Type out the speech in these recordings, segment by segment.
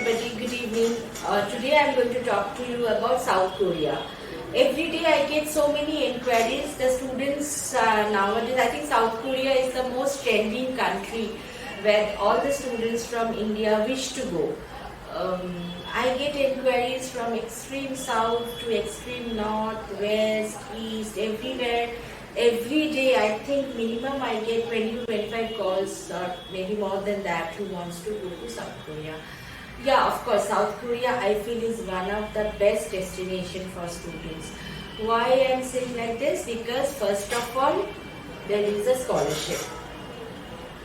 everybody, good evening. Today I am going to talk to you about South Korea. Every day I get so many inquiries. The students nowadays, I think South Korea is the most trending country where all the students from India wish to go. I get inquiries from extreme south to extreme north, west, east, everywhere. Every day I think minimum I get 20 to 25 calls or maybe more than that who wants to go to South Korea. Yeah, of course, South Korea I feel is one of the best destination for students. Why I am saying like this? Because first of all, there is a scholarship.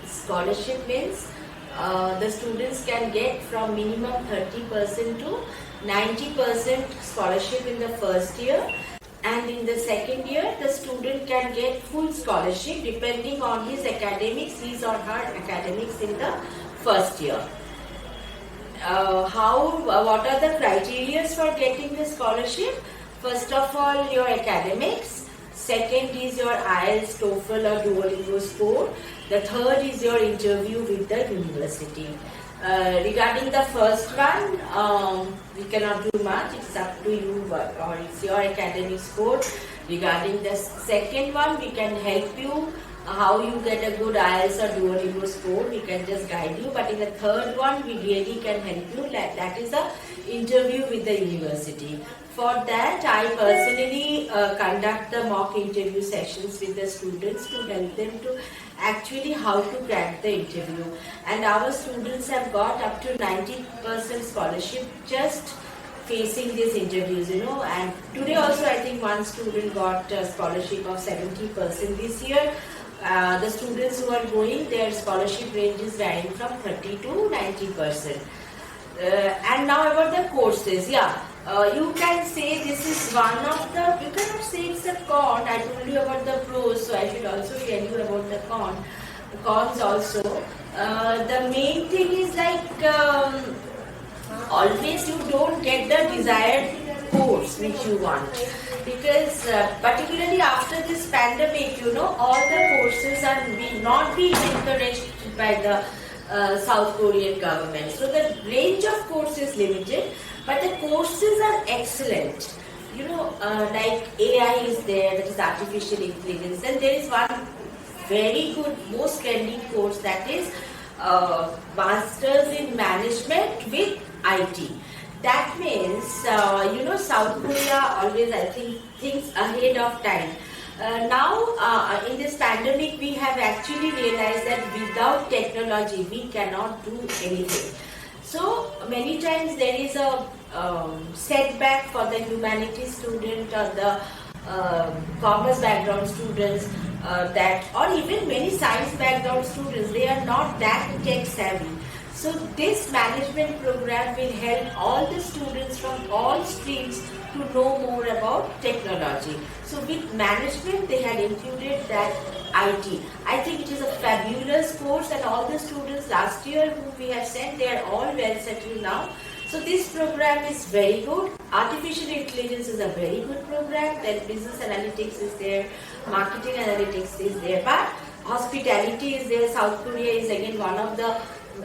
Scholarship means the students can get from minimum 30% to 90% scholarship in the first year, and in the second year the student can get full scholarship depending on his academics, his or her academics in the first year. What are the criteria for getting the scholarship? First of all, your academics. Second is your IELTS, TOEFL or Duolingo score. The third is your interview with the university. Regarding the first one, we cannot do much. It's up to you, or it's your academic score. Regarding the second one, we can help you how you get a good IELTS or Duolingo score. We can just guide you. But in the third one, we really can help you. That is the interview with the university. For that, I personally conduct the mock interview sessions with the students to help them to actually how to crack the interview. And our students have got up to 90% scholarship just facing these interviews, And today also I think one student got a scholarship of 70% this year. The students who are going, their scholarship range is varying from 30 to 90%. And now about the courses, you can say this is one of the, you cannot say it's a con. I told you about the pros, so I should also tell you about the cons also. The main thing is like always you don't get the desired course which you want, because particularly after this pandemic, all the courses are not being encouraged by the South Korean government. So the range of courses is limited, but the courses are excellent. Like AI is there, that is artificial intelligence. Then there is one very good, most trending course, that is Masters in Management with IT. That means, South Korea always, I think, thinks ahead of time. Now, in this pandemic, we have actually realized that without technology, we cannot do anything. So, many times there is a setback for the humanities student or the commerce background students, or even many science background students, they are not that tech savvy. So this management program will help all the students from all streams to know more about technology. So with management, they had included that IT. I think it is a fabulous course, and all the students last year who we have sent, they are all well settled now. So this program is very good. Artificial intelligence is a very good program. Then business analytics is there, marketing analytics is there, but hospitality is there. South Korea is again one of the,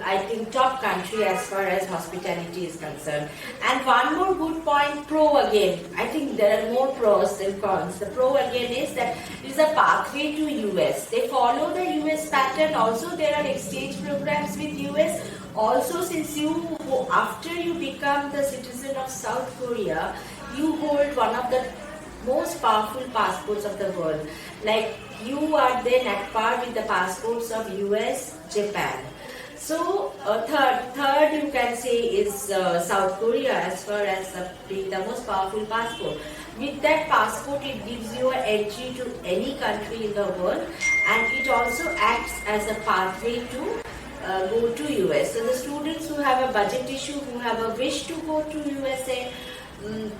I think, top country as far as hospitality is concerned. And one more good point, pro again. I think there are more pros than cons. The pro again is that it is a pathway to US. They follow the US pattern. Also, there are exchange programs with US. Also, since after you become the citizen of South Korea, you hold one of the most powerful passports of the world. Like, you are then at par with the passports of US, Japan. So, third you can say is South Korea as far as being the most powerful passport. With that passport, it gives you an entry to any country in the world, and it also acts as a pathway to go to US. So the students who have a budget issue, who have a wish to go to USA,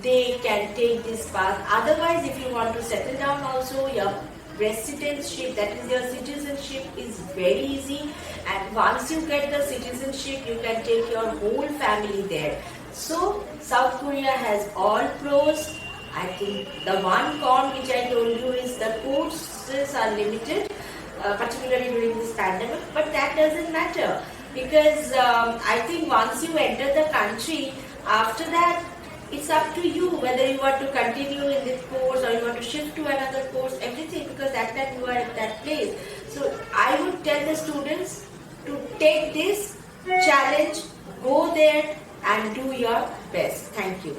they can take this path. Otherwise, if you want to settle down also, your residentship, that is your citizenship, is very easy, and once you get the citizenship, you can take your whole family there. So South Korea has all pros. I think the one con which I told you is the courses are limited, particularly during this pandemic, but that doesn't matter. because I think once you enter the country, after that it's up to you whether you want to continue in this course or you want to shift to another course, everything, because that time you are at that place. So I would tell the students to take this challenge, go there and do your best. Thank you.